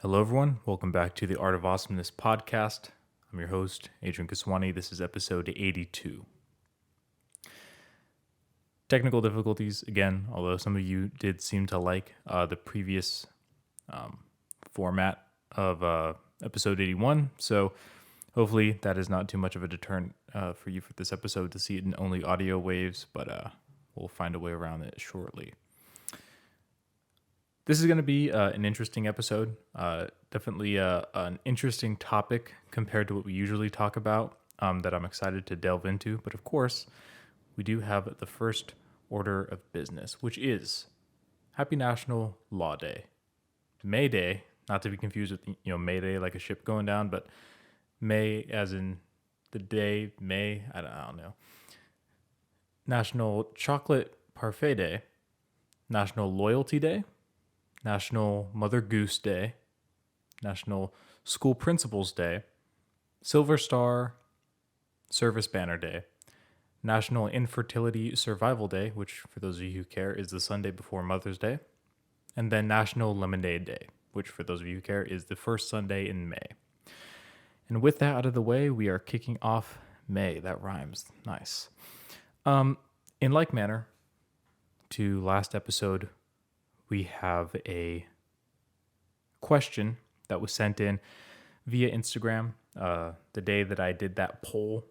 Hello, everyone. Welcome back to the Art of Awesomeness podcast. I'm your host, Adrian Kiswani. This is episode 82. Technical difficulties, again, although some of you did seem to like the previous format of episode 81. So hopefully that is not too much of a deterrent for you for this episode to see it in only audio waves, but we'll find a way around it shortly. This is going to be an interesting episode, definitely an interesting topic compared to what we usually talk about that I'm excited to delve into. But of course, we do have the first order of business, which is Happy National Law Day. May Day, not to be confused with, May Day like a ship going down, but May as in the day, May, I don't know. National Chocolate Parfait Day, National Loyalty Day, National Mother Goose Day, National School Principals Day, Silver Star Service Banner Day, National Infertility Survival Day, which for those of you who care is the Sunday before Mother's Day, and then National Lemonade Day, which for those of you who care is the first Sunday in May. And with that out of the way, we are kicking off May. That rhymes. Nice. In like manner to last episode, we have a question that was sent in via Instagram the day that I did that poll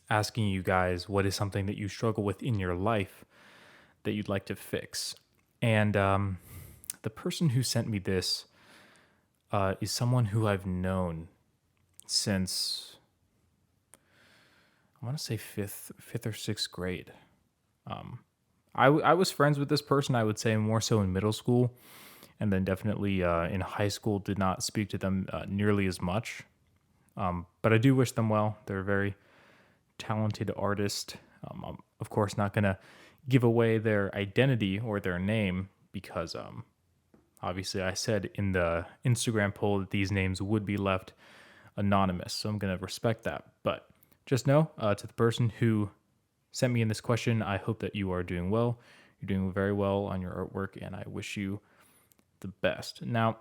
asking you guys what is something that you struggle with in your life that you'd like to fix. And the person who sent me this is someone who I've known since, I want to say fifth or sixth grade. I was friends with this person, I would say more so in middle school, and then definitely in high school did not speak to them nearly as much. But I do wish them well. They're a very talented artist. I'm, of course, not going to give away their identity or their name because obviously I said in the Instagram poll that these names would be left anonymous. So I'm going to respect that. But just know to the person who sent me in this question, I hope that you are doing well. You're doing very well on your artwork, and I wish you the best. Now,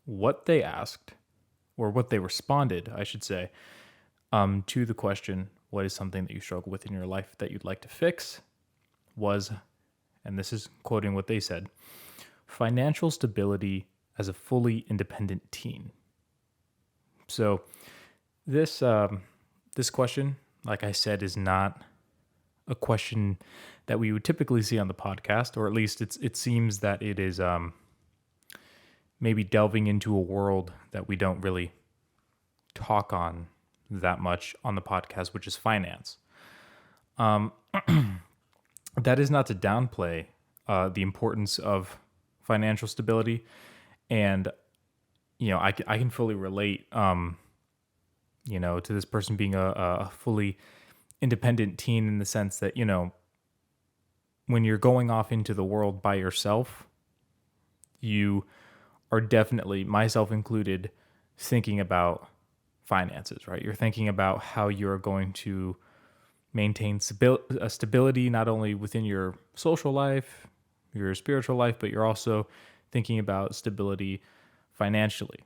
what they asked, or what they responded, I should say, to the question, what is something that you struggle with in your life that you'd like to fix, was, and this is quoting what they said, financial stability as a fully independent teen. So this question, like I said, is not a question that we would typically see on the podcast, or at least it seems that it is maybe delving into a world that we don't really talk on that much on the podcast, which is finance. That is not to downplay the importance of financial stability, and I can fully relate. To this person being a fully independent teen in the sense that, when you're going off into the world by yourself, you are definitely, myself included, thinking about finances, right? You're thinking about how you're going to maintain stability, not only within your social life, your spiritual life, but you're also thinking about stability financially,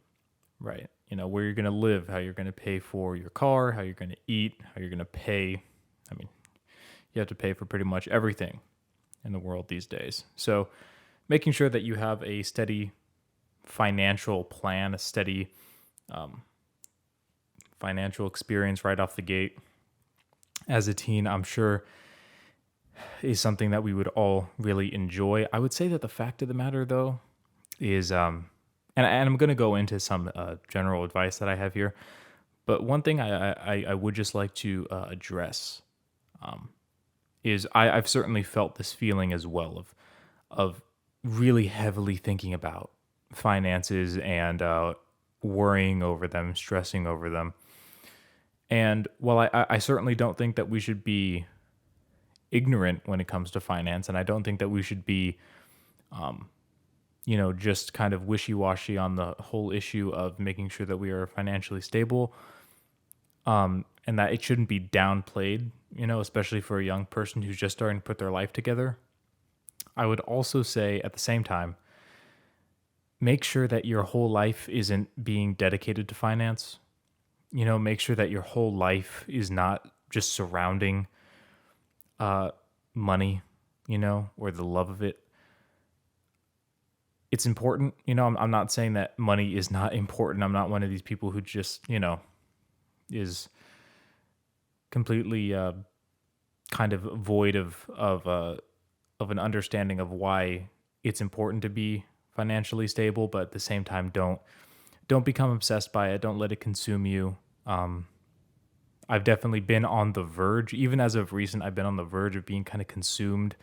right? Where you're going to live, how you're going to pay for your car, how you're going to eat, how you're going to pay. I mean, you have to pay for pretty much everything in the world these days. So making sure that you have a steady financial plan, a steady financial experience right off the gate as a teen, I'm sure is something that we would all really enjoy. I would say that the fact of the matter, though, is and I'm going to go into some general advice that I have here, but one thing I would just like to address is I've certainly felt this feeling as well of really heavily thinking about finances and worrying over them, stressing over them. And while I certainly don't think that we should be ignorant when it comes to finance, and I don't think that we should be just kind of wishy-washy on the whole issue of making sure that we are financially stable, and that it shouldn't be downplayed, especially for a young person who's just starting to put their life together. I would also say at the same time make sure that your whole life isn't being dedicated to finance. Make sure that your whole life is not just surrounding uh, money, or the love of it. It's important. I'm not saying that money is not important. I'm not one of these people who just, is completely kind of void of an understanding of why it's important to be financially stable, but at the same time, don't become obsessed by it. Don't let it consume you. I've definitely been on the verge, even as of recent, I've been on the verge of being kind of consumed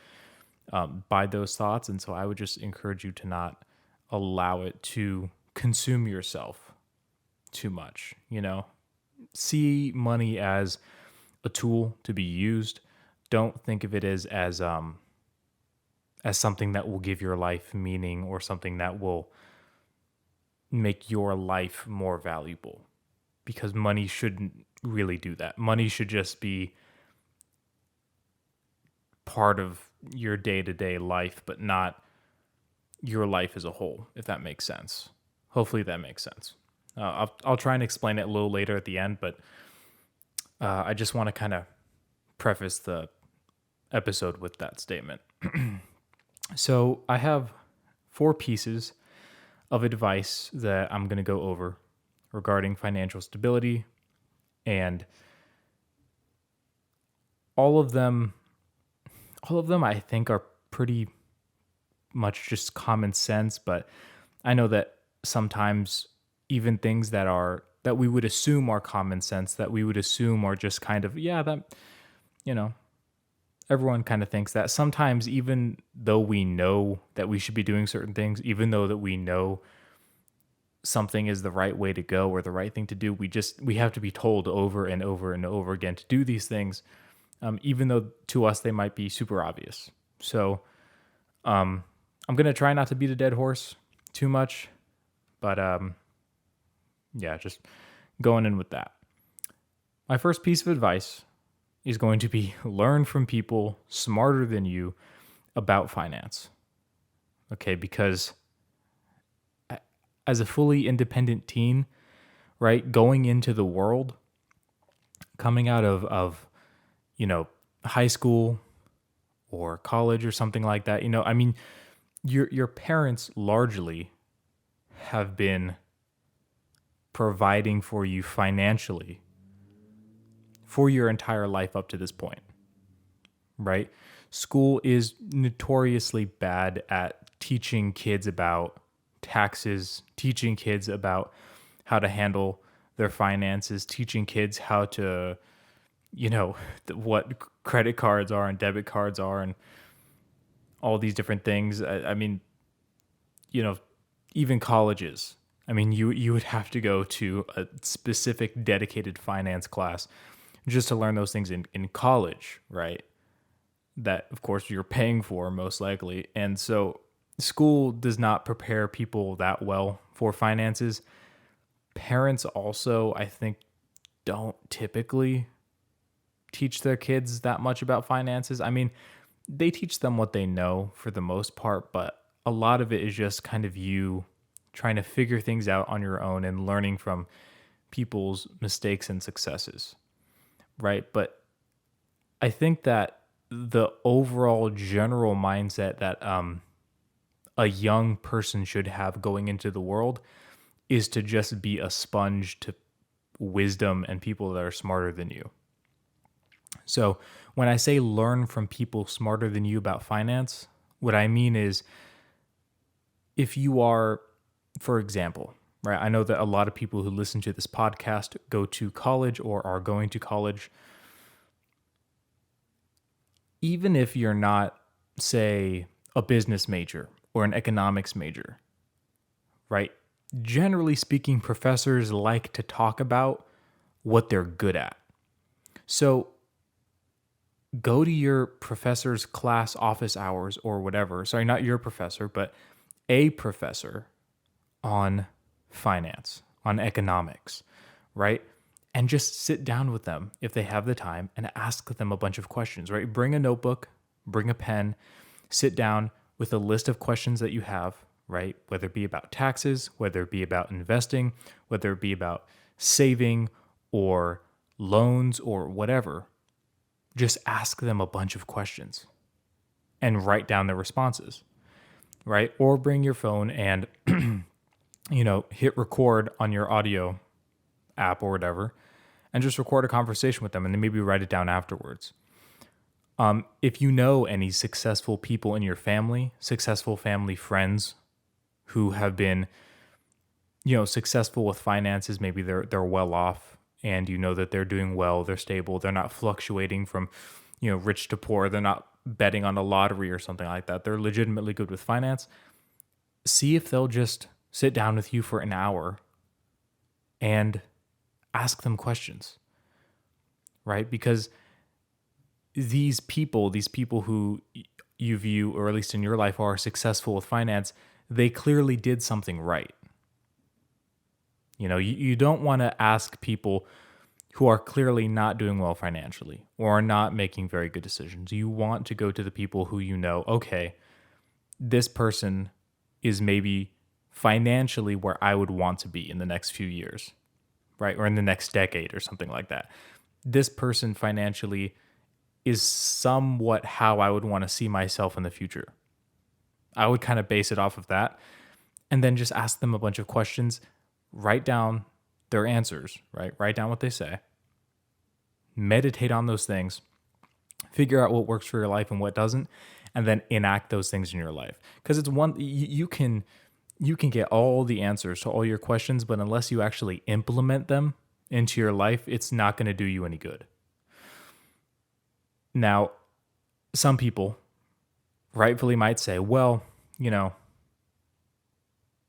by those thoughts. And so I would just encourage you to not allow it to consume yourself too much. See money as a tool to be used. Don't think of it as something that will give your life meaning or something that will make your life more valuable, because money shouldn't really do that. Money should just be part of your day-to-day life, but not your life as a whole, if that makes sense. Hopefully that makes sense. I'll try and explain it a little later at the end, but I just want to kind of preface the episode with that statement. So I have 4 pieces of advice that I'm going to go over regarding financial stability, and all of them I think are pretty much just common sense, but I know that sometimes even things that we would assume are common sense, that we would assume are just kind of, yeah, that, you know, everyone kind of thinks that. Sometimes even though we know that we should be doing certain things, even though that we know something is the right way to go or the right thing to do, we have to be told over and over and over again to do these things, even though to us they might be super obvious. So I'm gonna try not to beat a dead horse too much, but yeah, just going in with that. My first piece of advice is going to be learn from people smarter than you about finance. Okay, because as a fully independent teen, right, going into the world, coming out of high school or college or something like that, I mean, your parents largely have been providing for you financially for your entire life up to this point, right? School is notoriously bad at teaching kids about taxes, teaching kids about how to handle their finances, teaching kids how to, what credit cards are and debit cards are and all these different things. I mean, even colleges. I mean, you would have to go to a specific dedicated finance class just to learn those things in college, right? That, of course, you're paying for most likely. And so school does not prepare people that well for finances. Parents also, I think, don't typically teach their kids that much about finances. I mean, they teach them what they know for the most part, but a lot of it is just kind of you trying to figure things out on your own and learning from people's mistakes and successes, right? But I think that the overall general mindset that a young person should have going into the world is to just be a sponge to wisdom and people that are smarter than you. So when I say learn from people smarter than you about finance, what I mean is if you are, for example, right? I know that a lot of people who listen to this podcast go to college or are going to college. Even if you're not, say, a business major or an economics major, right? Generally speaking, professors like to talk about what they're good at. So go to your professor's class office hours or whatever. Sorry, not your professor, but a professor on finance, on economics, right? And just sit down with them if they have the time and ask them a bunch of questions, right? Bring a notebook, bring a pen, sit down with a list of questions that you have, right? Whether it be about taxes, whether it be about investing, whether it be about saving or loans or whatever, just ask them a bunch of questions and write down their responses, right? Or bring your phone and, hit record on your audio app or whatever and just record a conversation with them and then maybe write it down afterwards. If you know any successful people in your family, successful family friends who have been, successful with finances, maybe they're well off and you know that they're doing well, they're stable, they're not fluctuating from, rich to poor, they're not betting on a lottery or something like that. They're legitimately good with finance. See if they'll just sit down with you for an hour and ask them questions, right? Because these people who you view, or at least in your life, are successful with finance, they clearly did something right. You don't want to ask people who are clearly not doing well financially or are not making very good decisions. You want to go to the people who okay, this person is maybe financially where I would want to be in the next few years, right? Or in the next decade or something like that. This person financially is somewhat how I would want to see myself in the future. I would kind of base it off of that and then just ask them a bunch of questions, write down their answers, right? Write down what they say, meditate on those things, figure out what works for your life and what doesn't, and then enact those things in your life. Because it's you can get all the answers to all your questions, but unless you actually implement them into your life, it's not going to do you any good. Now, some people rightfully might say, well,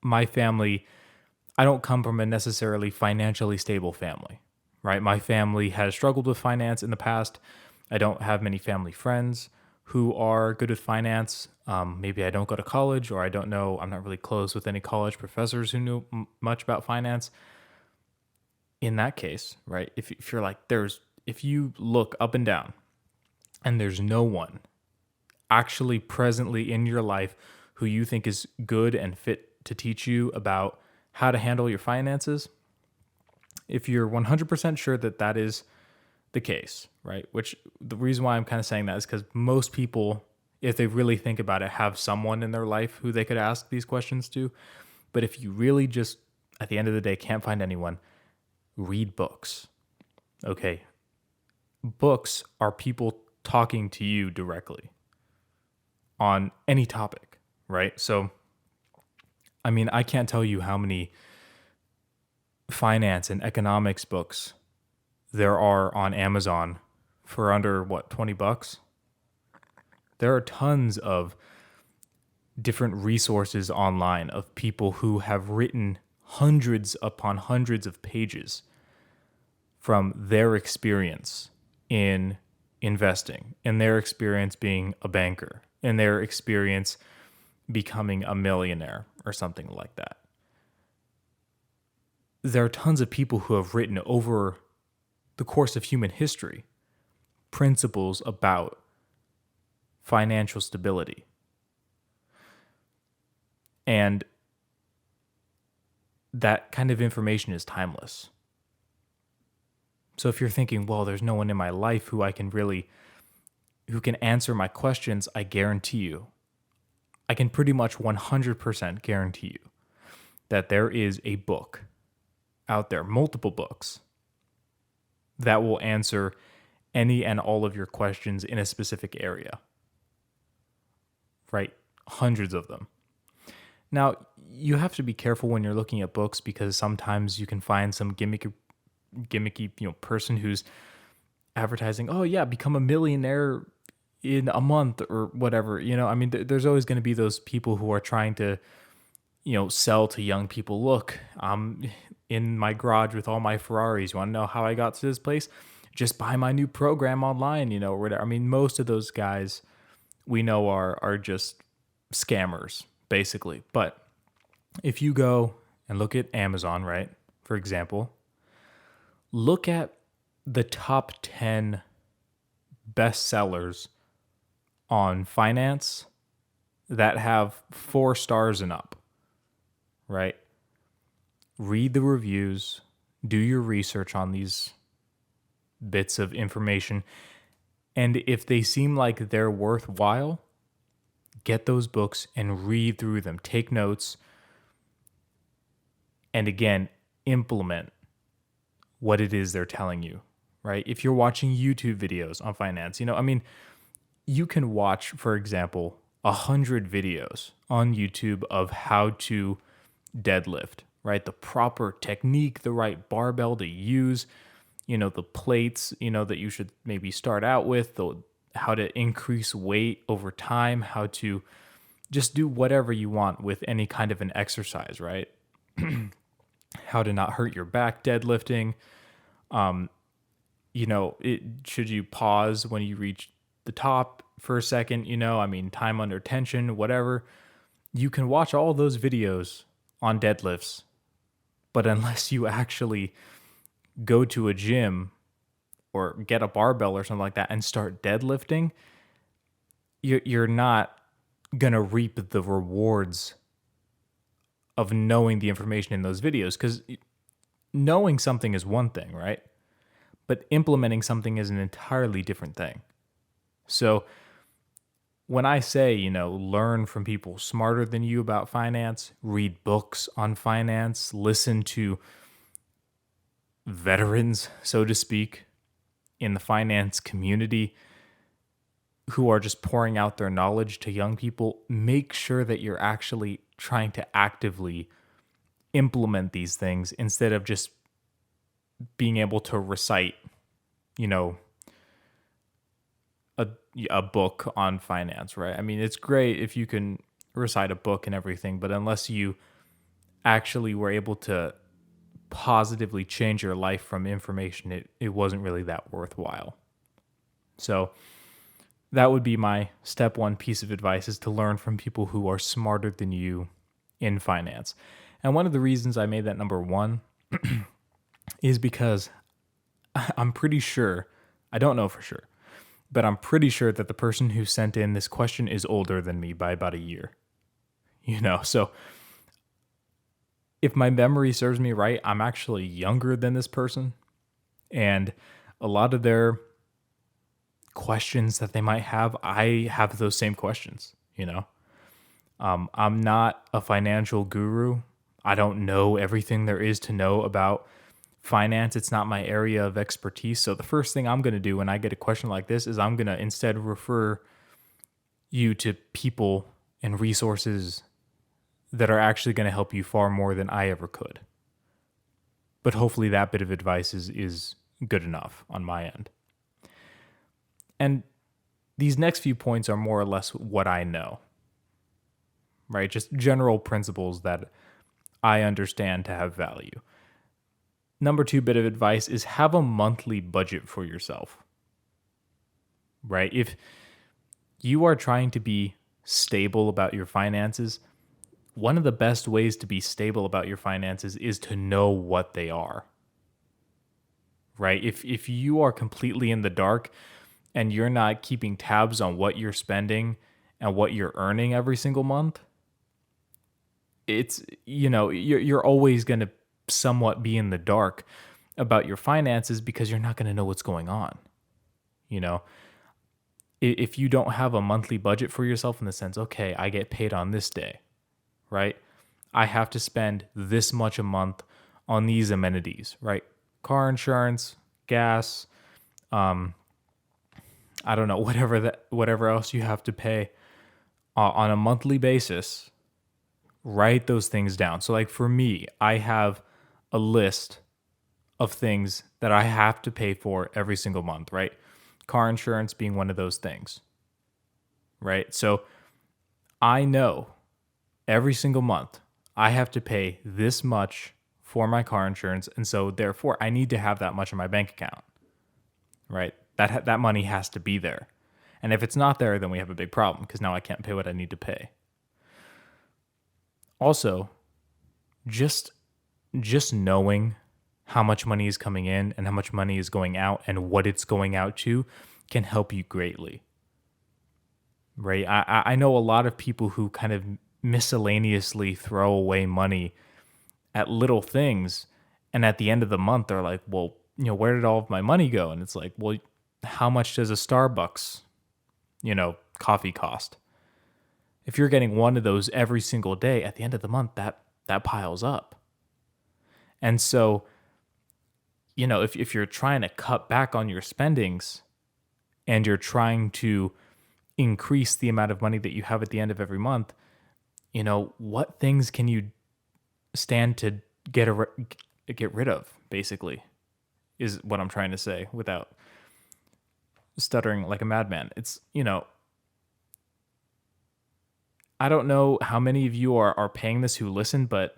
my family, I don't come from a necessarily financially stable family, right? My family has struggled with finance in the past. I don't have many family friends who are good with finance. Maybe I don't go to college, or I'm not really close with any college professors who knew much about finance. In that case, right, if you're like, if you look up and down and there's no one actually presently in your life who you think is good and fit to teach you about how to handle your finances, if you're 100% sure that that is the case, right? Which the reason why I'm kind of saying that is because most people, if they really think about it, have someone in their life who they could ask these questions to. But if you really just, at the end of the day, can't find anyone, read books. Okay. Books are people talking to you directly on any topic, right? So, I can't tell you how many finance and economics books there are on Amazon for under $20. There are tons of different resources online of people who have written hundreds upon hundreds of pages from their experience in investing, in their experience being a banker, in their experience becoming a millionaire or something like that. There are tons of people who have written over the course of human history principles about financial stability. And that kind of information is timeless. So if you're thinking, well, there's no one in my life who can answer my questions, I guarantee you, I can pretty much 100% guarantee you that there is a book out there, multiple books, that will answer any and all of your questions in a specific area. Right? Hundreds of them. Now, you have to be careful when you're looking at books because sometimes you can find some gimmicky person who's advertising, oh yeah, become a millionaire in a month or whatever. There's always going to be those people who are trying to, sell to young people. Look, I'm in my garage with all my Ferraris. You want to know how I got to this place? Just buy my new program online, or whatever. Most of those guys we know are just scammers, basically. But if you go and look at Amazon, right, for example, look at the top 10 bestsellers on finance that have 4 stars and up. right? Read the reviews, do your research on these bits of information, and if they seem like they're worthwhile, get those books and read through them, take notes, and again, implement what it is they're telling you, right? If you're watching YouTube videos on finance, you can watch, for example, 100 videos on YouTube of how to deadlift, right? The proper technique, the right barbell to use, the plates, that you should maybe start out with, how to increase weight over time, how to just do whatever you want with any kind of an exercise, right? How to not hurt your back deadlifting. Should you pause when you reach the top for a second, time under tension, whatever. You can watch all those videos on deadlifts, but unless you actually go to a gym or get a barbell or something like that and start deadlifting, you're not going to reap the rewards of knowing the information in those videos, because knowing something is one thing, right? But implementing something is an entirely different thing. So when I say, learn from people smarter than you about finance, read books on finance, listen to veterans, so to speak, in the finance community who are just pouring out their knowledge to young people, make sure that you're actually trying to actively implement these things instead of just being able to recite, a book on finance, right? I mean, it's great if you can recite a book and everything, but unless you actually were able to positively change your life from information, it wasn't really that worthwhile. So that would be my step one piece of advice, is to learn from people who are smarter than you in finance. And one of the reasons I made that number one is because I'm pretty sure, I don't know for sure, but I'm pretty sure that the person who sent in this question is older than me by about a year. So if my memory serves me right, I'm actually younger than this person. And a lot of their questions that they might have, I have those same questions, I'm not a financial guru. I don't know everything there is to know about finance. It's not my area of expertise. So the first thing I'm going to do when I get a question like this is I'm going to instead refer you to people and resources that are actually going to help you far more than I ever could. But hopefully that bit of advice is good enough on my end. And these next few points are more or less what I know, right? Just general principles that I understand to have value. Number two bit of advice is have a monthly budget for yourself, right? If you are trying to be stable about your finances, one of the best ways to be stable about your finances is to know what they are, right? If you are completely in the dark and you're not keeping tabs on what you're spending and what you're earning every single month, it's, you're always going to somewhat be in the dark about your finances because you're not going to know what's going on. If you don't have a monthly budget for yourself in the sense, okay, I get paid on this day, right? I have to spend this much a month on these amenities, right? Car insurance, gas, I don't know, whatever else you have to pay on a monthly basis. Write those things down. So like for me, I have a list of things that I have to pay for every single month, right? Car insurance being one of those things, right? So I know every single month I have to pay this much for my car insurance, and so therefore I need to have that much in my bank account, right? That money has to be there. And if it's not there, then we have a big problem because now I can't pay what I need to pay. Also, just knowing how much money is coming in and how much money is going out and what it's going out to can help you greatly, right? I know a lot of people who kind of miscellaneously throw away money at little things, and at the end of the month they're like, well, where did all of my money go? And it's like, well, how much does a Starbucks, coffee cost? If you're getting one of those every single day, at the end of the month, that piles up. And so, if you're trying to cut back on your spendings and you're trying to increase the amount of money that you have at the end of every month, what things can you stand to get rid of, basically, is what I'm trying to say without stuttering like a madman. It's, I don't know how many of you are paying this who listen, but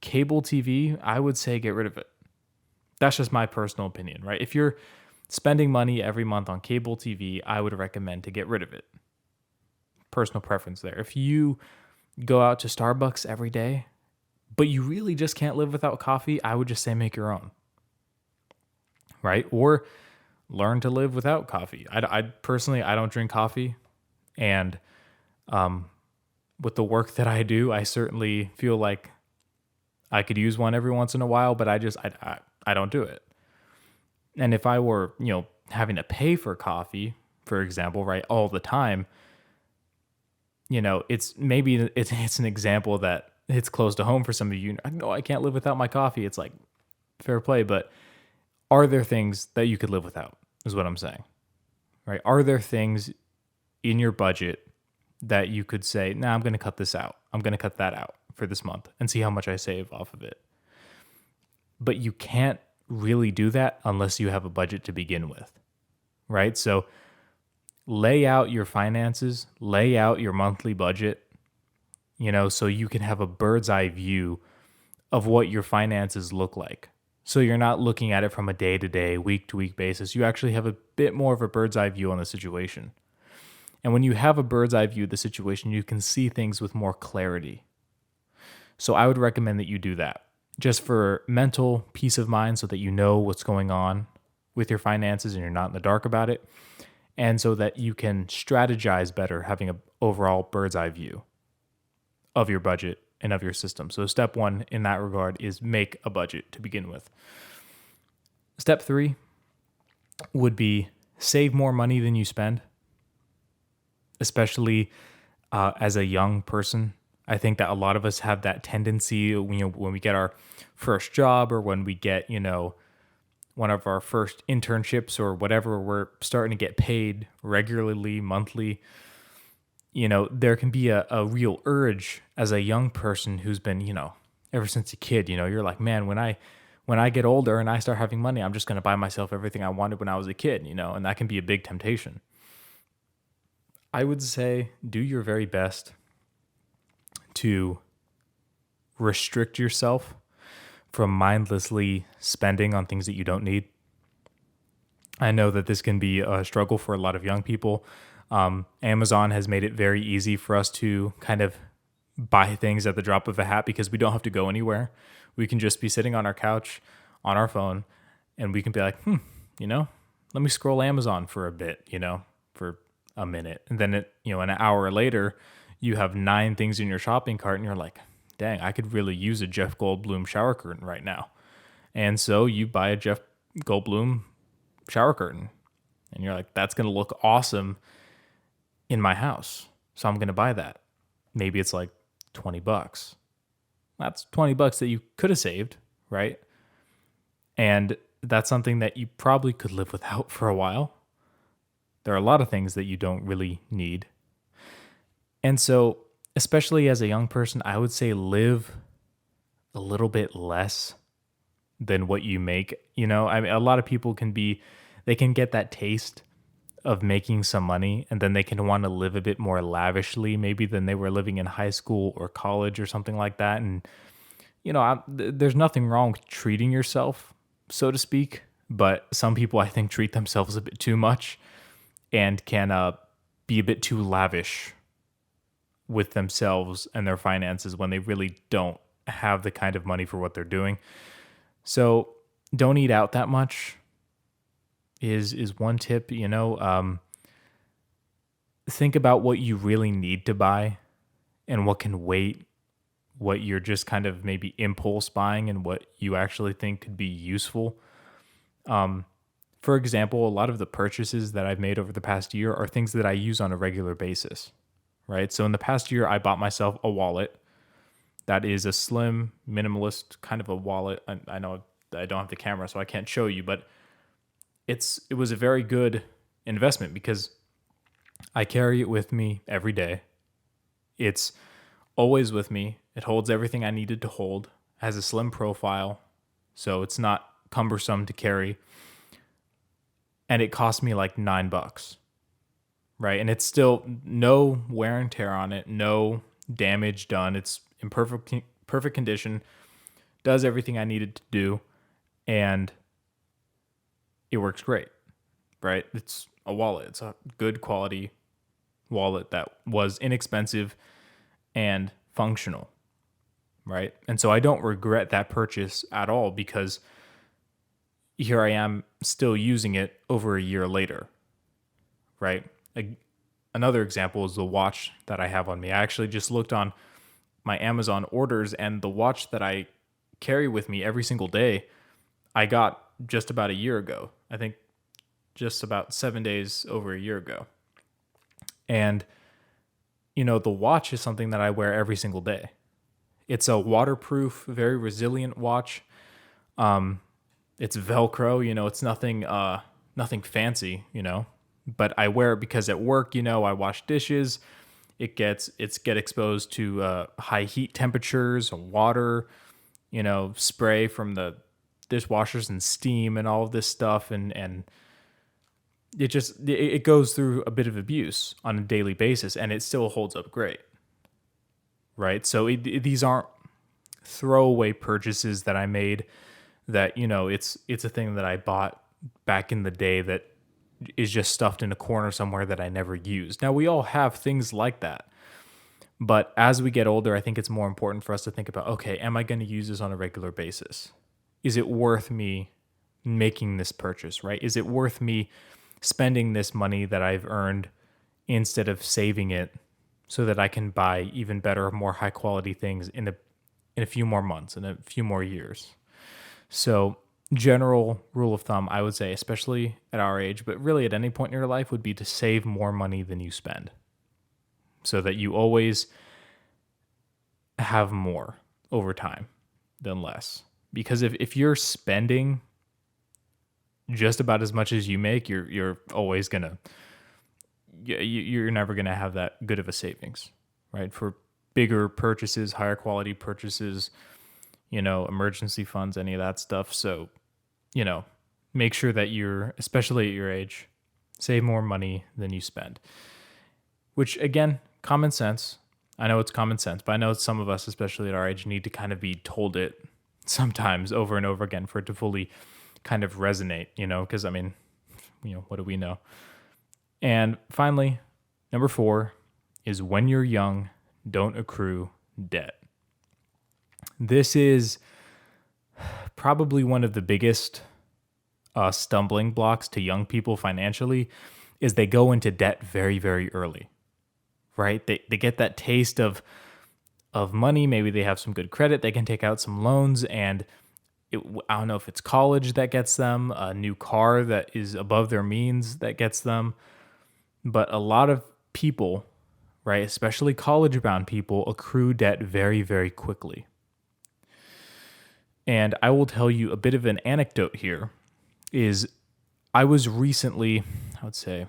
cable TV, I would say get rid of it. That's just my personal opinion, right? If you're spending money every month on cable TV, I would recommend to get rid of it. Personal preference there. If you go out to Starbucks every day, but you really just can't live without coffee, I would just say make your own, right? Or learn to live without coffee. I personally, I don't drink coffee, and with the work that I do, I certainly feel like I could use one every once in a while, but I don't do it. And if I were, having to pay for coffee, for example, right, all the time, it's an example that hits close to home for some of you. No, I can't live without my coffee. It's like, fair play, but are there things that you could live without, is what I'm saying, right? Are there things in your budget that you could say, nah, I'm going to cut this out. I'm going to cut that out for this month and see how much I save off of it. But you can't really do that unless you have a budget to begin with, right? So lay out your finances, lay out your monthly budget, so you can have a bird's eye view of what your finances look like. So you're not looking at it from a day-to-day, week-to-week basis. You actually have a bit more of a bird's eye view on the situation. And when you have a bird's eye view of the situation, you can see things with more clarity. So I would recommend that you do that, just for mental peace of mind, so that you know what's going on with your finances and you're not in the dark about it, and so that you can strategize better, having an overall bird's eye view of your budget and of your system. So step 1 in that regard is make a budget to begin with. Step 3 would be save more money than you spend, especially as a young person. I think that a lot of us have that tendency, when we get our first job, or when we get, one of our first internships or whatever, we're starting to get paid regularly, monthly. There can be a real urge as a young person who's been, ever since a kid, you're like, man, when I get older and I start having money, I'm just going to buy myself everything I wanted when I was a kid, and that can be a big temptation. I would say do your very best to restrict yourself from mindlessly spending on things that you don't need. I know that this can be a struggle for a lot of young people. Amazon has made it very easy for us to kind of buy things at the drop of a hat because we don't have to go anywhere. We can just be sitting on our couch on our phone, and we can be like, let me scroll Amazon for a bit, for a minute. And then an hour later, you have 9 things in your shopping cart, and you're like, dang, I could really use a Jeff Goldblum shower curtain right now. And so you buy a Jeff Goldblum shower curtain, and you're like, that's going to look awesome in my house, so I'm going to buy that. Maybe it's like $20. That's $20 that you could have saved, right? And that's something that you probably could live without for a while. There are a lot of things that you don't really need. And so, especially as a young person, I would say live a little bit less than what you make. A lot of people can get that taste of making some money, and then they can want to live a bit more lavishly maybe than they were living in high school or college or something like that. And, there's nothing wrong with treating yourself, so to speak, but some people, I think, treat themselves a bit too much and can be a bit too lavish with themselves and their finances when they really don't have the kind of money for what they're doing. So don't eat out that much is one tip. Think about what you really need to buy and what can wait, what you're just kind of maybe impulse buying and what you actually think could be useful. For example, a lot of the purchases that I've made over the past year are things that I use on a regular basis, right? So in the past year, I bought myself a wallet that is a slim, minimalist kind of a wallet. I know I don't have the camera, so I can't show you, but it was a very good investment because I carry it with me every day. It's always with me. It holds everything I needed to hold, has a slim profile, so it's not cumbersome to carry. And it cost me like $9, right? And it's still no wear and tear on it, no damage done. It's in perfect condition, does everything I needed to do, and it works great, right? It's a wallet. It's a good quality wallet that was inexpensive and functional, right? And so I don't regret that purchase at all because here I am still using it over a year later, right? Another example is the watch that I have on me. I actually just looked on my Amazon orders, and the watch that I carry with me every single day, I got just about a year ago. I think just about 7 days over a year ago. And, the watch is something that I wear every single day. It's a waterproof, very resilient watch. It's Velcro, it's nothing fancy, but I wear it because at work, I wash dishes. It's get exposed to high heat temperatures, water, spray from the dishwashers and steam and all of this stuff. And it goes through a bit of abuse on a daily basis, and it still holds up great. Right. So these aren't throwaway purchases that I made that, it's a thing that I bought back in the day that is just stuffed in a corner somewhere that I never used. Now, we all have things like that. But as we get older, I think it's more important for us to think about, okay, am I going to use this on a regular basis? Is it worth me making this purchase, right? Is it worth me spending this money that I've earned instead of saving it so that I can buy even better, more high quality things in a few more months, in a few more years? So, general rule of thumb, I would say, especially at our age, but really at any point in your life, would be to save more money than you spend so that you always have more over time than less. Because if you're spending just about as much as you make, you're always gonna you're never gonna have that good of a savings, right? For bigger purchases, higher quality purchases, emergency funds, any of that stuff. So, make sure that you're, especially at your age, save more money than you spend. Which, again, common sense. I know it's common sense, but I know some of us, especially at our age, need to kind of be told it sometimes over and over again for it to fully kind of resonate, because what do we know? And finally, number 4 is when you're young, don't accrue debt. This is probably one of the biggest stumbling blocks to young people financially is they go into debt very, very early, right? They get that taste of money. Maybe they have some good credit. They can take out some loans, and I don't know if it's college that gets them, a new car that is above their means that gets them. But a lot of people, right, especially college-bound people, accrue debt very, very quickly. And I will tell you a bit of an anecdote here is I was recently, I would say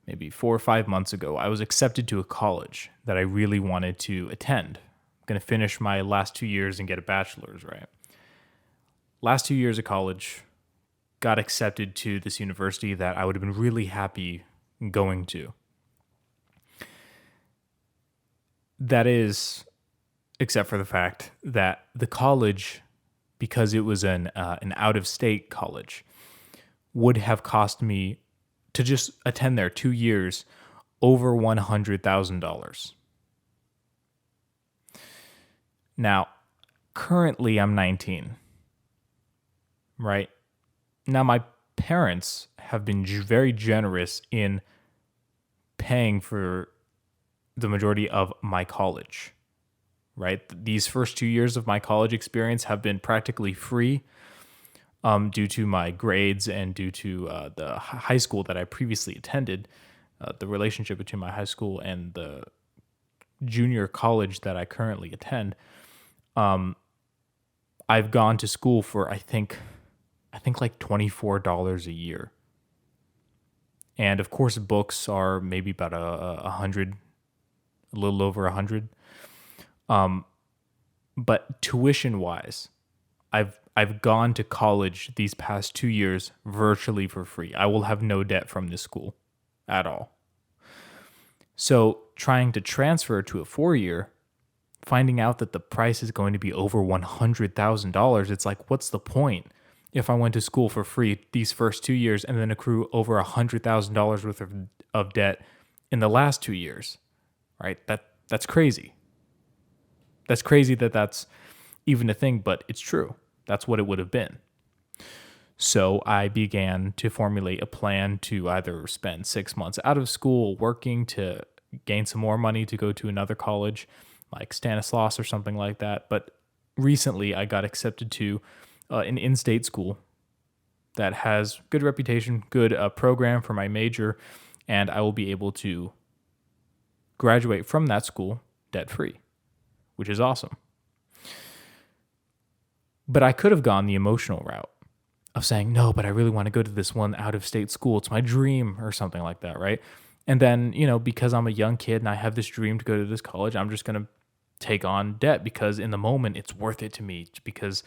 maybe 4 or 5 months ago, I was accepted to a college that I really wanted to attend. I'm going to finish my last 2 years and get a bachelor's, right? Last 2 years of college, got accepted to this university that I would have been really happy going to. That is, except for the fact that the college, because it was an out-of-state college, would have cost me to just attend there 2 years over $100,000. Now, currently I'm 19, right? Now, my parents have been very generous in paying for the majority of my college, right? These first 2 years of my college experience have been practically free due to my grades and due to the high school that I previously attended, the relationship between my high school and the junior college that I currently attend. I've gone to school for I think like $24 a year. And of course, books are maybe about a hundred, a little over 100. But tuition wise, I've gone to college these past 2 years virtually for free. I will have no debt from this school at all. So trying to transfer to a 4 year, finding out that the price is going to be over $100,000, it's like, what's the point if I went to school for free these first 2 years and then accrue over $100,000 worth of debt in the last 2 years, right? That's crazy. That's crazy that that's even a thing, but it's true. That's what it would have been. So I began to formulate a plan to either spend 6 months out of school working to gain some more money to go to another college like Stanislaus or something like that. But recently I got accepted to an in-state school that has good reputation, good program for my major, and I will be able to graduate from that school debt-free, which is awesome. But I could have gone the emotional route of saying, no, but I really want to go to this one out-of-state school. It's my dream or something like that, right? And then, because I'm a young kid and I have this dream to go to this college, I'm just going to take on debt because in the moment it's worth it to me because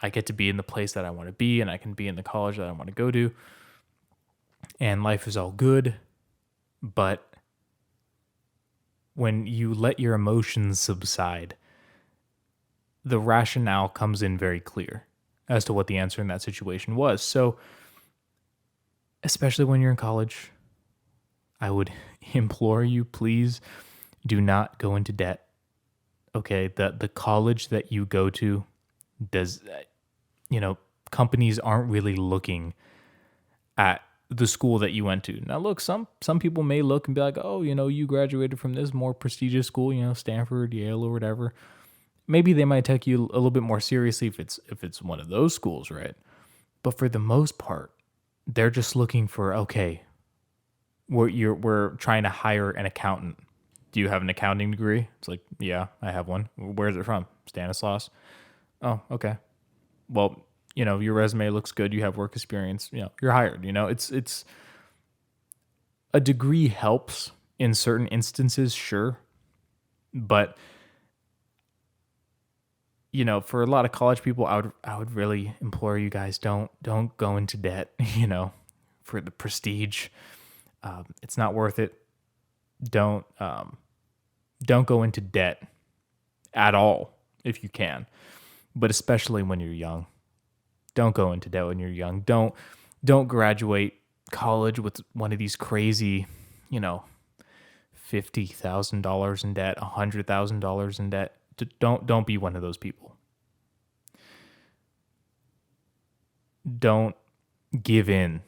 I get to be in the place that I want to be and I can be in the college that I want to go to. And life is all good. But when you let your emotions subside, the rationale comes in very clear as to what the answer in that situation was. So, especially when you're in college, I would implore you, please do not go into debt. Okay, the college that you go to does, companies aren't really looking at the school that you went to. Now, look, some people may look and be like, oh, you graduated from this more prestigious school, Stanford, Yale, or whatever. Maybe they might take you a little bit more seriously if it's one of those schools, right? But for the most part, they're just looking for, okay, we're trying to hire an accountant. Do you have an accounting degree? It's like, yeah, I have one. Where's it from? Stanislaus. Oh, okay. Well, your resume looks good. You have work experience. You're hired. It's a degree helps in certain instances, sure, but for a lot of college people, I would really implore you guys don't go into debt. For the prestige, it's not worth it. Don't go into debt at all if you can, but especially when you're young. Don't go into debt when you're young. Don't graduate college with one of these crazy, $50,000 in debt, $100,000 in debt. Don't be one of those people. Don't give in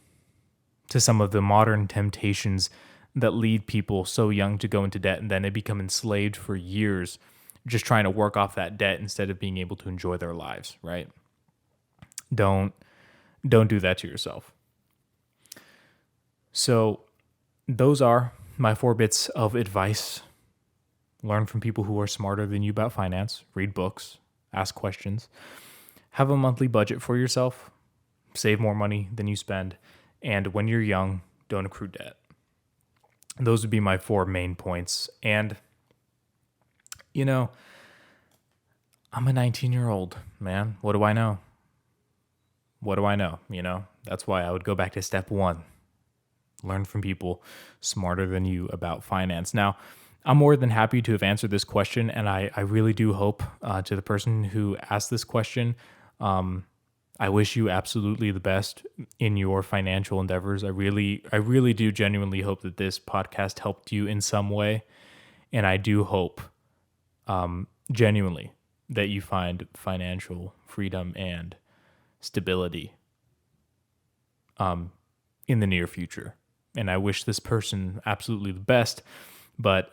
to some of the modern temptations that lead people so young to go into debt, and then they become enslaved for years just trying to work off that debt instead of being able to enjoy their lives, right? Don't do that to yourself. So those are my 4 bits of advice. Learn from people who are smarter than you about finance. Read books. Ask questions. Have a monthly budget for yourself. Save more money than you spend. And when you're young, don't accrue debt. Those would be my 4 main points. And, I'm a 19-year-old, man. What do I know? That's why I would go back to step 1. Learn from people smarter than you about finance. Now, I'm more than happy to have answered this question, and I really do hope to the person who asked this question, I wish you absolutely the best in your financial endeavors. I really do genuinely hope that this podcast helped you in some way, and I do hope genuinely that you find financial freedom and stability in the near future. And I wish this person absolutely the best. But,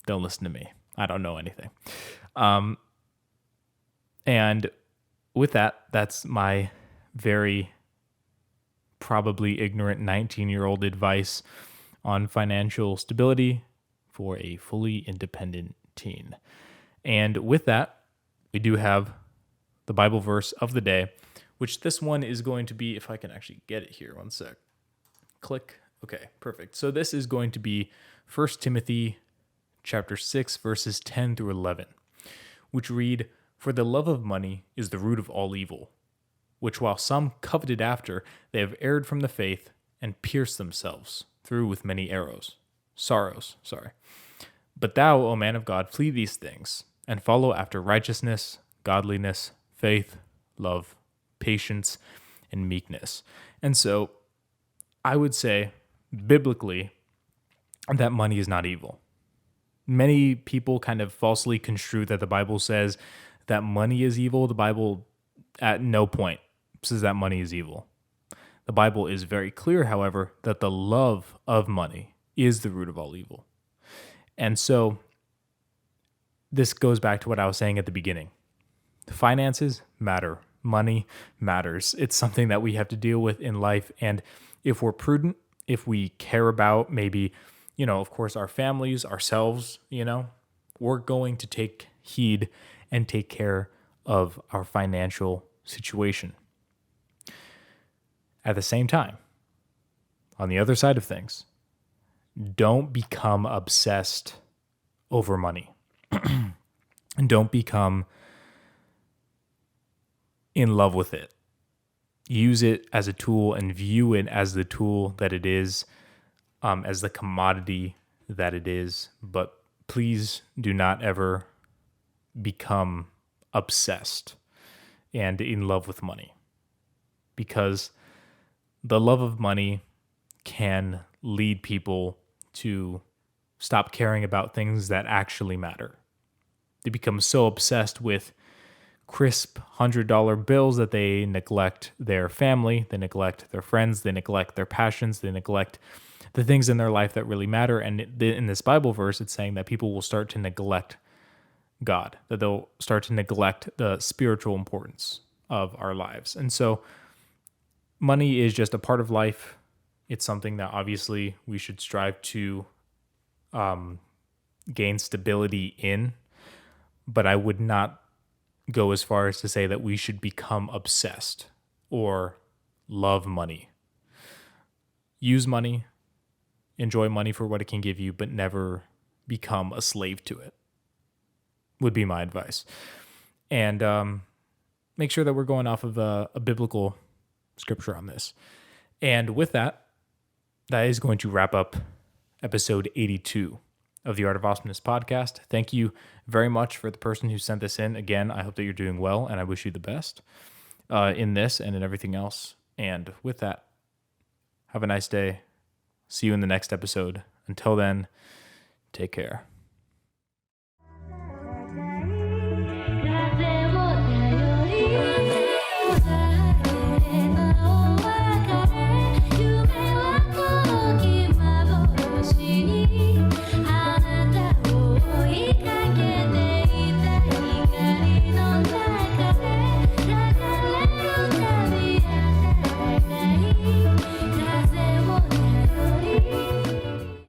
Don't listen to me. I don't know anything. And with that, that's my very probably ignorant 19-year-old advice on financial stability for a fully independent teen. And with that, we do have the Bible verse of the day, which this one is going to be, if I can actually get it here, one sec. Click. Okay, perfect. So this is going to be 1 Timothy chapter 6, verses 10 through 11, which read, "For the love of money is the root of all evil, which while some coveted after, they have erred from the faith and pierced themselves through with many sorrows. But thou, O man of God, flee these things, and follow after righteousness, godliness, faith, love, patience, and meekness." And so I would say, biblically, that money is not evil. Many people kind of falsely construe that the Bible says that money is evil. The Bible at no point says that money is evil. The Bible is very clear, however, that the love of money is the root of all evil. And so this goes back to what I was saying at the beginning. Finances matter. Money matters. It's something that we have to deal with in life. And if we're prudent, if we care about maybe, of course, our families, ourselves, we're going to take heed and take care of our financial situation. At the same time, on the other side of things, don't become obsessed over money. And don't become in love with it. Use it as a tool and view it as the tool that it is, as the commodity that it is. But please do not ever become obsessed and in love with money, because the love of money can lead people to stop caring about things that actually matter. They become so obsessed with crisp $100 bills that they neglect their family, they neglect their friends, they neglect their passions, they neglect the things in their life that really matter. And in this Bible verse, it's saying that people will start to neglect God, that they'll start to neglect the spiritual importance of our lives. And so money is just a part of life. It's something that obviously we should strive to gain stability in, but I would not go as far as to say that we should become obsessed or love money. Use money, enjoy money for what it can give you, but never become a slave to it, would be my advice. And make sure that we're going off of a biblical scripture on this. And with that, that is going to wrap up episode 82 of the Art of Awesomeness podcast. Thank you very much for the person who sent this in. Again, I hope that you're doing well, and I wish you the best in this and in everything else. And with that, have a nice day. See you in the next episode. Until then, take care.